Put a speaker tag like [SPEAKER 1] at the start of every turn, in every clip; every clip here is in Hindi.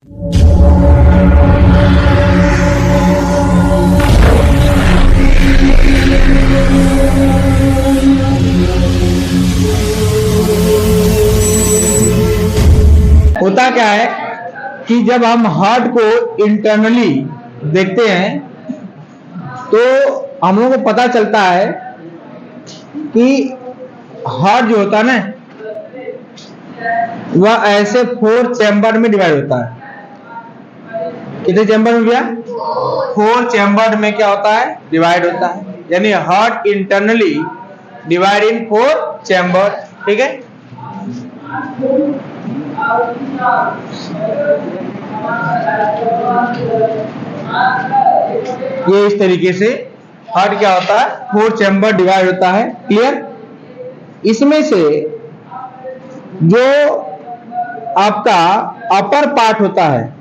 [SPEAKER 1] होता क्या है कि जब हम हार्ट को इंटरनली देखते हैं तो हम लोगों को पता चलता है कि हार्ट जो होता है ना वह ऐसे 4 चैम्बर में डिवाइड होता है। कितने चैम्बर में भैया? 4 चैम्बर में क्या होता है? डिवाइड होता है। यानी heart internally divide in 4 chamber. ठीक है, ये इस तरीके से हार्ट क्या होता है? 4 चैम्बर डिवाइड होता है। क्लियर? इसमें से जो आपका अपर पार्ट होता है,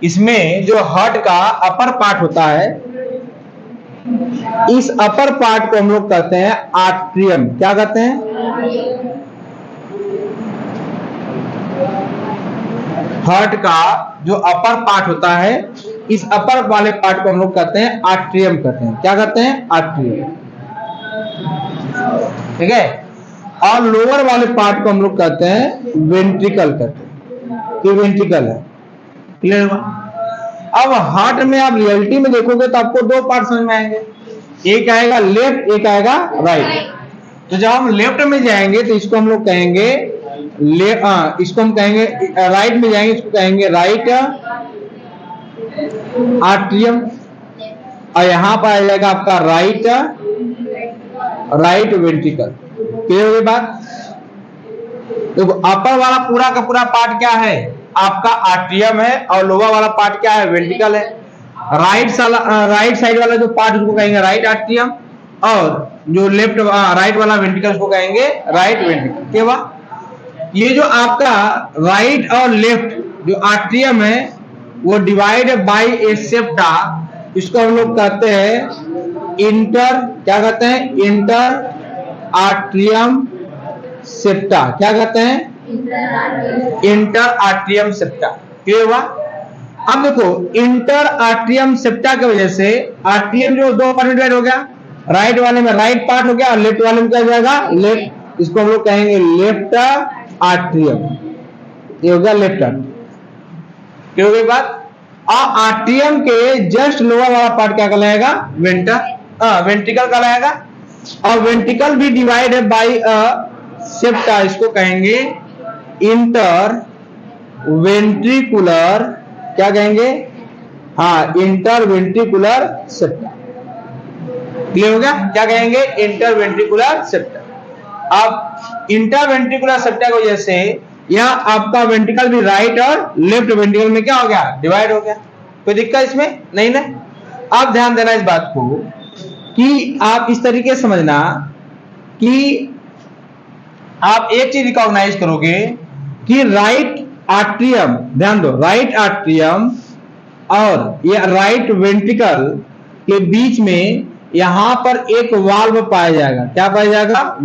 [SPEAKER 1] इसमें जो हार्ट का अपर पार्ट होता है, इस अपर पार्ट को हम लोग कहते हैं आर्टरियम। क्या कहते हैं? हार्ट का जो अपर पार्ट होता है, इस अपर वाले पार्ट को हम लोग कहते हैं आर्टरियम कहते हैं। क्या कहते हैं? आर्टरियम। ठीक है, और लोअर वाले पार्ट को हम लोग कहते हैं वेंट्रिकल कहते हैं। ये वेंट्रिकल है। क्लियर हुआ? अब हार्ट में आप रियलिटी में देखोगे तो आपको 2 पार्ट समझ में आएंगे, एक आएगा लेफ्ट, एक आएगा राइट। तो जब हम लेफ्ट में जाएंगे तो इसको हम लोग कहेंगे इसको हम कहेंगे राइट में जाएंगे, इसको कहेंगे राइट आर्टरियम, और यहां पर आ जाएगा आपका राइट वेंट्रिकल। क्लियर हो गई बात? देखो, अपर वाला पूरा का पूरा पार्ट क्या है? आपका आर्टरियम है, और लोअर वाला पार्ट क्या है? वेंट्रिकल है। राइट साइड वाला जो पार्ट उसको कहेंगे राइट आर्टरियम, और जो लेफ्ट राइट वाला वेंट्रिकल उसको कहेंगे राइट वेंट्रिकल। क्या हुआ? ये जो आपका राइट और लेफ्ट जो आर्टरियम है वो डिवाइड बाय ए सेप्टा, इसको हम लोग कहते हैं क्या कहते हैं? Inter atrium septa. क्या कहते हैं? Inter atrium septa. क्लियर हुआ? अब देखो, इंटर आर्टरियम सेप्टा की वजह से आर्टरियम जो 2 पार्ट में डिवाइड हो गया, राइट वाले में राइट पार्ट हो गया और लेफ्ट वाले में क्या हो जाएगा? लेफ्ट। इसको हम लोग कहेंगे लेफ्ट आर्टरियम। ये हो गया लेफ्ट आर्टरियम। क्लियर हो गई बात? और आर्टरियम के जस्ट लोअर वाला पार्ट क्या कहलाएगा? वेंट्रिकल कहलाएगा, और वेंट्रिकल भी डिवाइड है बाय सेप्टा, इसको कहेंगे इंटर वेंट्रिकुलर। क्या कहेंगे? हाँ, इंटर वेंट्रिकुलर सेप्टा। क्लियर हो गया? क्या कहेंगे? Inter ventricular septa. अब इंटर वेंट्रिकुलर सेप्टा की वजह से यहाँ आपका वेंट्रिकल भी राइट और लेफ्ट वेंट्रिकल में क्या हो गया? डिवाइड हो गया। कोई दिक्कत इसमें नहीं ना? आप ध्यान देना इस बात को कि आप इस तरीके से समझना कि आप एक चीज रिकॉग्नाइज करोगे कि राइट आर्टरियम, ध्यान दो, राइट आर्टरियम और ये राइट वेंट्रिकल के बीच में यहां पर एक वाल्व पाया जाएगा। क्या पाया जाएगा?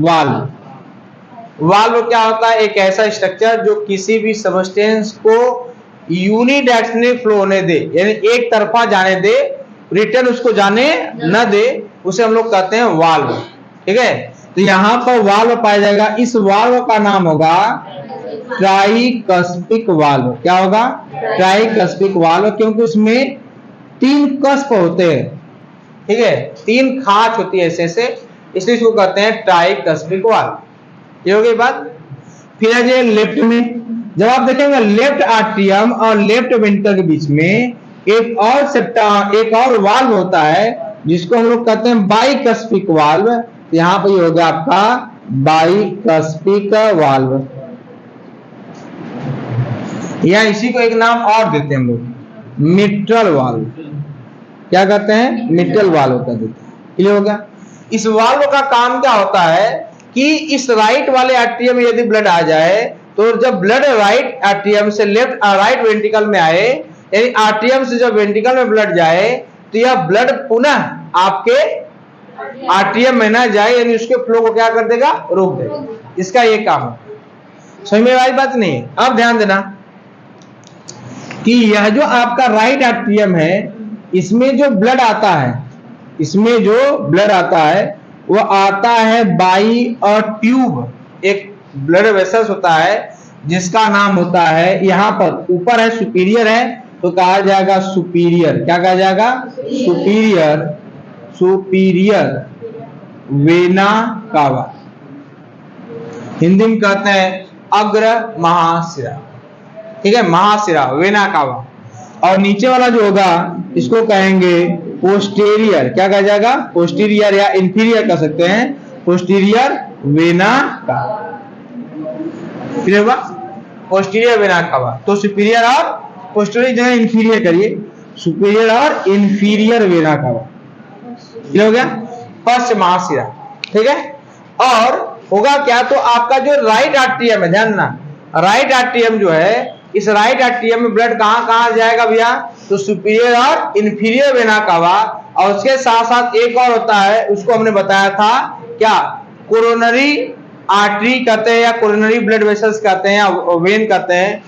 [SPEAKER 1] वाल्व क्या होता है? एक ऐसा स्ट्रक्चर जो किसी भी सबस्टेंस को यूनिडायरेक्शनल फ्लो होने दे, यानी एक तरफा जाने दे, रिटर्न उसको जाने न दे, उसे हम लोग कहते हैं वाल्व। ठीक है, तो यहां पर वाल्व पाया जाएगा। इस वाल्व का नाम होगा ट्राइकस्पिक वाल्व। क्या होगा? ट्राइकस्पिक वाल्व, क्योंकि उसमें 3 कस्प होते हैं। ठीक है, 3 खांच होती है ऐसे, इसलिए इसको कहते हैं ट्राइकस्पिक वाल्व। ये हो गई बात। फिर आ जाए लेफ्ट में। जब आप देखेंगे लेफ्ट आर्टरियम और लेफ्ट वेंट्रिकल के बीच में एक और सेप्टा, एक और वाल्व होता है जिसको हम लोग कहते हैं बाइकस्पिक वाल्व। यहां पर ये होगा आपका बाइकस्पिक वाल्व, या इसी को एक नाम और देते हैं हम लोग, मिट्रल वाल्व। क्या कहते हैं? मिट्रल वाल्व का देते हैं। क्लियर हो गया? इस वाल्व का काम क्या होता है कि इस राइट वाले आर्टरियम में यदि ब्लड आ जाए तो जब ब्लड राइट आर्टरियम से लेफ्ट राइट वेंट्रिकल में आए, यानी आर्टरियम से जब वेंट्रिकल में ब्लड जाए तो यह ब्लड पुनः आपके आर्टरियम में ना जाए, यानी उसके फ्लो को क्या कर देगा? रोक देगा। इसका ये काम है। समझ में आई बात नहीं? अब ध्यान देना, कि यह जो आपका राइट आर्टरियम है, इसमें जो ब्लड आता है, इसमें जो ब्लड आता है वो आता है बाई अ ट्यूब। एक ब्लड वेसल्स होता है जिसका नाम होता है, यहां पर ऊपर है सुपीरियर है तो कहा जाएगा सुपीरियर, क्या कहा जाएगा? Superior, superior vena cava, Hindi में कहते हैं अग्र महाशिरा, ठीक है, महाशिरा वेना कावा। और नीचे वाला जो होगा इसको कहेंगे पोस्टीरियर, क्या कहा जाएगा? पोस्टीरियर या इंफीरियर कह सकते हैं, पोस्टीरियर वेना कावा, क्लियर हुआ? Posterior vena cava. तो सुपीरियर और पोस्टीरियर जगह इंफीरियर करिए, सुपीरियर और इंफीरियर वेना कावा, क्लियर हो गया? पश्च महाशिरा, ठीक है। और होगा क्या, तो आपका जो राइट आर्टरियम है, ध्यान देना, राइट आर्टरियम जो है, इस राइट आर्टरियम में ब्लड कहां कहां जाएगा भैया? तो सुपीरियर और इंफीरियर वेना कावा। और उसके साथ साथ एक और होता है, उसको हमने बताया था क्या? कोरोनरी आर्टरी कहते हैं या कोरोनरी ब्लड वेसल्स कहते हैं या वेन कहते हैं।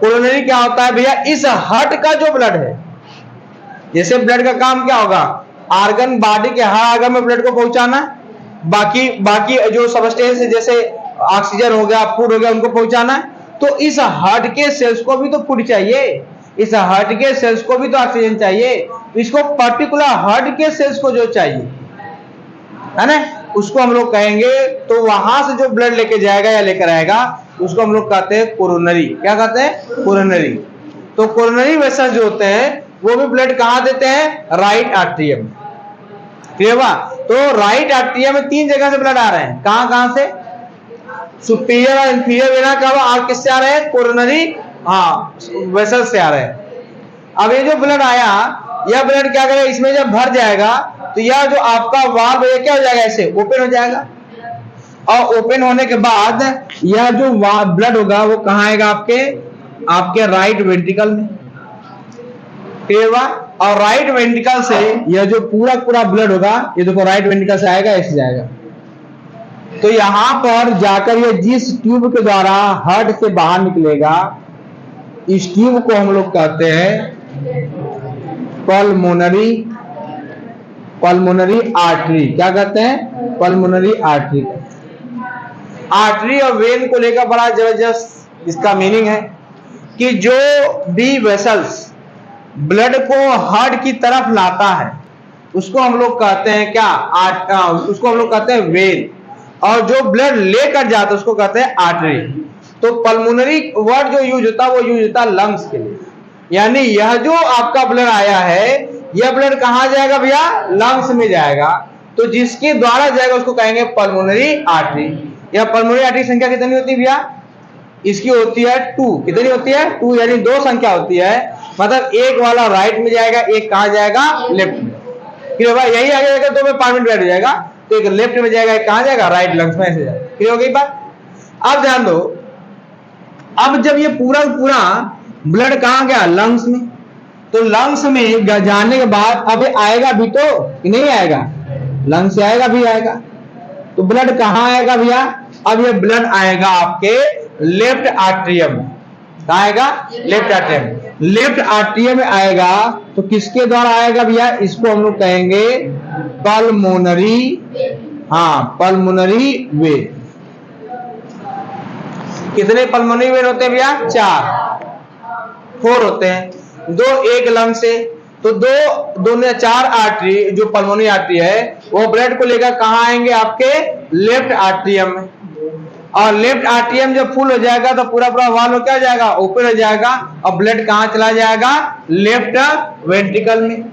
[SPEAKER 1] कोरोनरी क्या होता है भैया? इस हार्ट का जो ब्लड है, जैसे ब्लड का काम क्या होगा? आर्गन, बॉडी के हर आर्गन में ब्लड को पहुंचाना, बाकी जो सबस्टेंस है जैसे ऑक्सीजन हो गया, फूड हो गया, उनको पहुंचाना। तो इस हार्ट के सेल्स को भी तो फूड चाहिए, इस हार्ट के सेल्स को भी तो ऑक्सीजन चाहिए। तो इसको पर्टिकुलर हार्ट के सेल्स को जो चाहिए है ना, उसको हम लोग कहेंगे, तो वहां से जो ब्लड लेके जाएगा या लेकर आएगा उसको हम लोग कहते हैं कोरोनरी। क्या कहते हैं? कोरोनरी। तो कोरोनरी वेसल्स जो होते हैं वो भी ब्लड कहां देते हैं? राइट आर्टरियम, क्लियर हुआ? तो राइट आर्टरियम में 3 जगह से ब्लड आ रहे हैं, कहां कहां से? सुपीरियर और इंफीरियर वेना कावा, और किससे आ रहे हैं? कोरोनरी वेसल से आ रहे हैं। अब ये जो ब्लड आया, यह ब्लड क्या करेगा? इसमें जब भर जाएगा तो यह जो आपका वाल्व है क्या हो जाएगा? ऐसे ओपन हो जाएगा। और ओपन होने के बाद यह जो ब्लड होगा वो कहां आएगा? आपके राइट वेंट्रिकल में, क्लियर हुआ? और राइट वेंट्रिकल से यह जो पूरा ब्लड होगा, ये देखो राइट वेंट्रिकल से आएगा, ऐसे जाएगा। तो यहां पर जाकर ये जिस ट्यूब के द्वारा हार्ट से बाहर निकलेगा, इस ट्यूब को हम लोग कहते हैं पल्मोनरी आर्टरी। क्या कहते हैं? Pulmonary artery. आर्टरी और वेन को लेकर बड़ा जबरदस्त इसका मीनिंग है कि जो भी वेसल्स ब्लड को हार्ट की तरफ लाता है उसको हम लोग कहते हैं क्या? उसको हम लोग कहते हैं वेन। और जो ब्लड लेकर जाता है उसको कहते हैं आर्टरी। तो पल्मोनरी वर्ड जो यूज होता है वो यूज होता है लंग्स के लिए। यानी यह जो आपका ब्लड आया है, यह ब्लड कहां जाएगा भैया? लंग्स में जाएगा। तो जिसके द्वारा जाएगा उसको कहेंगे पल्मोनरी आर्टरी। यह पल्मोनरी आर्टरी संख्या कितनी होती है भैया? इसकी होती है 2। कितनी होती है? 2, यानी 2 संख्या होती है। मतलब एक वाला राइट में जाएगा, एक कहां जाएगा? लेफ्ट में। फिर भाई यही आ जाएगा, 2 में पार्टमेंट बैठ जाएगा, तो एक लेफ्ट में जाएगा, एक कहां जाएगा? राइट लंग्स में, ऐसे जाएगा। क्लियर हो गई बात? अब ध्यान दो, अब जब ये पूरा ब्लड कहां गया? लंग्स में। तो लंग्स में जाने के बाद अब आएगा भी तो कि नहीं आएगा? लंग्स से आएगा भी आएगा। तो ब्लड कहां आएगा भैया? अब ये ब्लड आएगा आपके लेफ्ट आर्टरियम में। कहां आएगा? Left atrium. लेफ्ट आर्टरियम में आएगा तो किसके द्वारा आएगा भैया? इसको हम लोग कहेंगे पल्मोनरी, पल्मोनरी वेन। कितने पल्मोनरी वेन होते हैं भैया? 4 होते हैं, 2 एक लंग से। तो 4 आर्टरी जो पल्मोनरी आर्टरी है वो ब्लड को लेकर कहां आएंगे? आपके लेफ्ट आर्टरियम में। और लेफ्ट आर्टरियम जब फुल हो जाएगा तो पूरा वाल्व क्या हो जाएगा? ओपन हो जाएगा और ब्लड कहां चला जाएगा? लेफ्ट वेंट्रिकल में।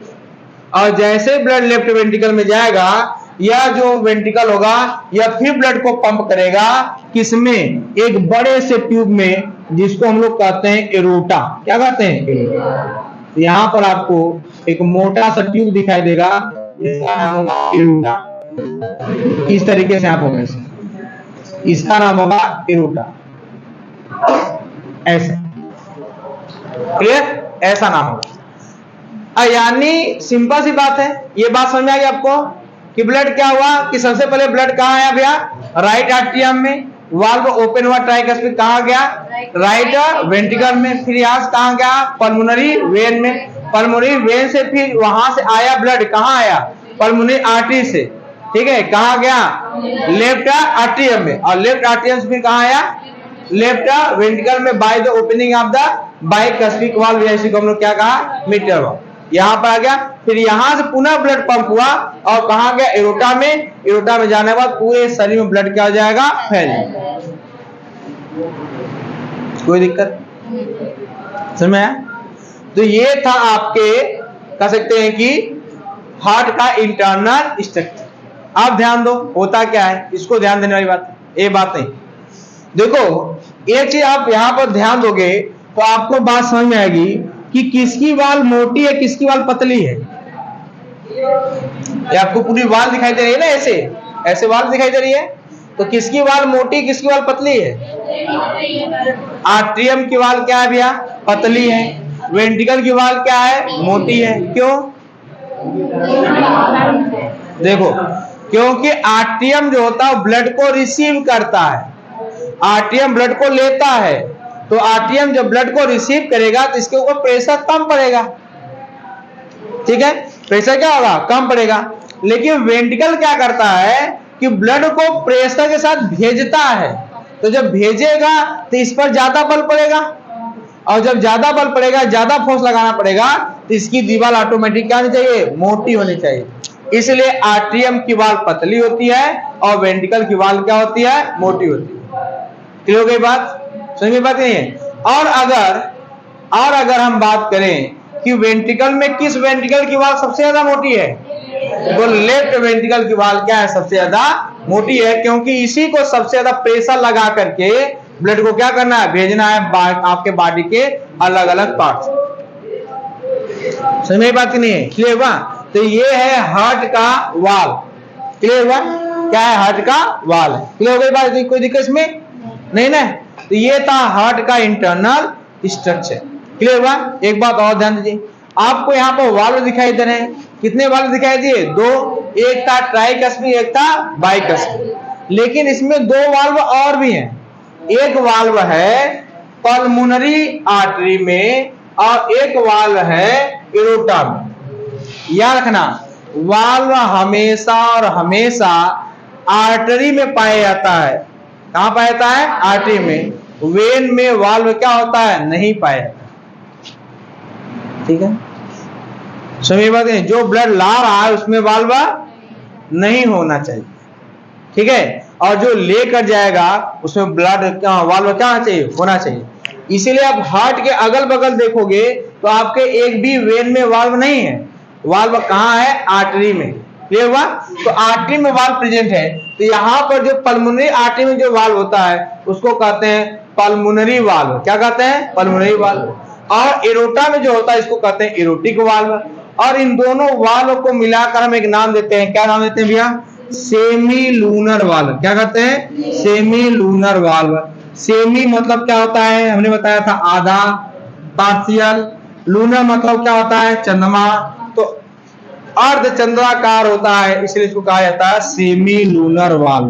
[SPEAKER 1] और जैसे ब्लड लेफ्ट वेंट्रिकल में जाएगा, यह जो वेंट्रिकल होगा यह फिर ब्लड को पंप करेगा किसमें? एक बड़े से ट्यूब में, जिसको हम लोग कहते हैं एरोटा। क्या कहते हैं? एरोटा। तो यहां पर आपको एक मोटा सा ट्यूब दिखाई देगा, इसका नाम होगा एरोटा। इस तरीके से आप होंगे, इसका नाम होगा एरोटा, ऐसे। क्लियर? ऐसा नाम होगा। यानी सिंपल सी बात है, ये बात समझ में आ गई आपको कि ब्लड क्या हुआ कि सबसे पहले ब्लड कहां आया भैया? राइट आर्टरियम में। वाल्व ओपन हुआ ट्राइकस्पिड, कहाँ गया? राइट वेंट्रिकल में। फिर यहाँ से कहाँ गया? पल्मोनरी वेन में। पल्मोनरी वेन से फिर वहां से आया ब्लड, कहाँ आया? पल्मोनरी आर्टरी से, ठीक है, कहाँ गया? लेफ्ट आर्टरियम में। और लेफ्ट आर्टरियम से फिर कहाँ आया? लेफ्ट वेंट्रिकल में by the opening of the bicuspid valve, या इसी को हम लोग क्या कहा? Mitral valve. यहाँ पर आ गया। फिर यहाँ से पुनः ब्लड पंप हुआ और कहाँ गया? एरोटा में। एरोटा में जाने के बाद पूरे शरीर में ब्लड क्या हो जाएगा? फैल जाएगा। कोई दिक्कत समझ में आया? तो ये था आपके कह सकते हैं कि हार्ट का इंटरनल स्ट्रक्चर। आप ध्यान दो होता क्या है, इसको ध्यान देने वाली बात है, ये बात नहीं। देखो एक चीज आप यहां पर ध्यान दोगे तो आपको बात समझ में आएगी कि किसकी वाल मोटी है, किसकी वाल पतली है। ये आपको पूरी वाल दिखाई दे रही है ना, ऐसे ऐसे वाल दिखाई दे रही है, तो किसकी वाल मोटी, किसकी वाल पतली है? आर्टरियम की वाल क्या है भैया? पतली है। वेंट्रिकल की वाल क्या है? मोटी है। क्यों? देखो, क्योंकि आर्टरियम जो होता है ब्लड को रिसीव करता है, आर्टरियम ब्लड को लेता है, तो आर्टरियम जब ब्लड को रिसीव करेगा तो इसके ऊपर प्रेशर कम पड़ेगा, ठीक है, प्रेशर क्या होगा? कम पड़ेगा। लेकिन वेंट्रिकल क्या करता है कि ब्लड को प्रेशर के साथ भेजता है, तो जब भेजेगा तो इस पर ज्यादा बल पड़ेगा, और जब ज्यादा बल पड़ेगा, ज्यादा फोर्स लगाना पड़ेगा, तो इसकी दीवार ऑटोमेटिक क्या होनी चाहिए? मोटी होनी चाहिए। इसलिए आर्टरियम की वाल पतली होती है और वेंट्रिकल की वाल क्या होती है? मोटी होती है। क्लियर हो गई बात? समझ में बात नहीं है? और अगर हम बात करें कि वेंट्रिकल में किस वेंट्रिकल की वाल सबसे ज्यादा मोटी है, तो लेफ्ट वेंट्रिकल की वाल क्या है? सबसे ज्यादा मोटी है, क्योंकि इसी को सबसे ज्यादा प्रेशर लगा करके ब्लड को क्या करना है? भेजना है आपके बॉडी के अलग अलग पार्ट्स। समझ में बात नहीं है? क्लियर हुआ? तो ये है हार्ट का वाल। क्लियर हुआ? क्या है? हार्ट का वाल है। क्लियर हो गई बात? कोई दिक्कत इसमें नहीं ना? तो ये था हार्ट का इंटरनल स्ट्रक्चर। क्लियर हुआ? एक बात और ध्यान दीजिए, आपको यहाँ पर वाल्व दिखाई दे रहे हैं। कितने वाल्व दिखाई दिए? दो। एक था ट्राइकस्पिड, एक था बाइकस्पिड। लेकिन इसमें दो वाल्व और भी हैं। एक वाल्व है पल्मोनरी आर्टरी में और एक वाल्व है एरोटा में। याद रखना, वाल्व हमेशा और हमेशा आर्टरी में पाया जाता है। कहां पाया जाता है? आर्टरी में। वेन में वाल्व क्या होता है? नहीं पाया जाता। ठीक है, समझ बात है? जो ब्लड ला रहा है उसमें वाल्व नहीं होना चाहिए, ठीक है, और जो लेकर जाएगा उसमें ब्लड वाल्व क्या होना चाहिए? होना चाहिए। इसीलिए आप हार्ट के अगल बगल देखोगे तो आपके एक भी वेन में वाल्व नहीं है। वाल्व कहाँ है? आर्टरी में। क्लियर हुआ? तो आर्टरी में वाल्व प्रेजेंट है, तो यहाँ पर जो पल्मोनरी आर्टरी में जो वाल्व होता है उसको कहते हैं पल्मोनरी वाल्व। क्या कहते हैं? Pulmonary valve. और एरोटा में जो होता है इसको कहते हैं एरोटिक वाल्व। और इन दोनों वाल्व को मिलाकर हम एक नाम देते हैं। क्या नाम देते हैं भैया? Semi lunar valve. क्या कहते हैं? Semi lunar valve. सेमी मतलब क्या होता है? हमने बताया था आधा, पार्शियल। लूनर मतलब क्या होता है? चंद्रमा। तो अर्धचंद्राकार होता है, इसलिए इसको कहा जाता है सेमी लूनर वाल्व।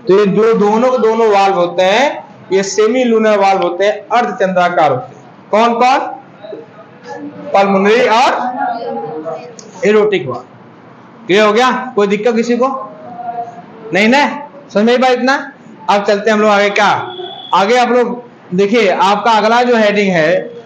[SPEAKER 1] तो ये जो दोनों वाल्व होते हैं ये सेमी लूनर वाल्व होते हैं, अर्धचंद्राकार होते हैं। कौन कौन? पल्मोनरी और एरोटिक वाल्व। क्लियर हो गया? कोई दिक्कत किसी को नहीं ना? समझ में भाई इतना? अब चलते हैं हम लोग आगे। क्या आगे आप लोग देखिए, आपका अगला जो हेडिंग है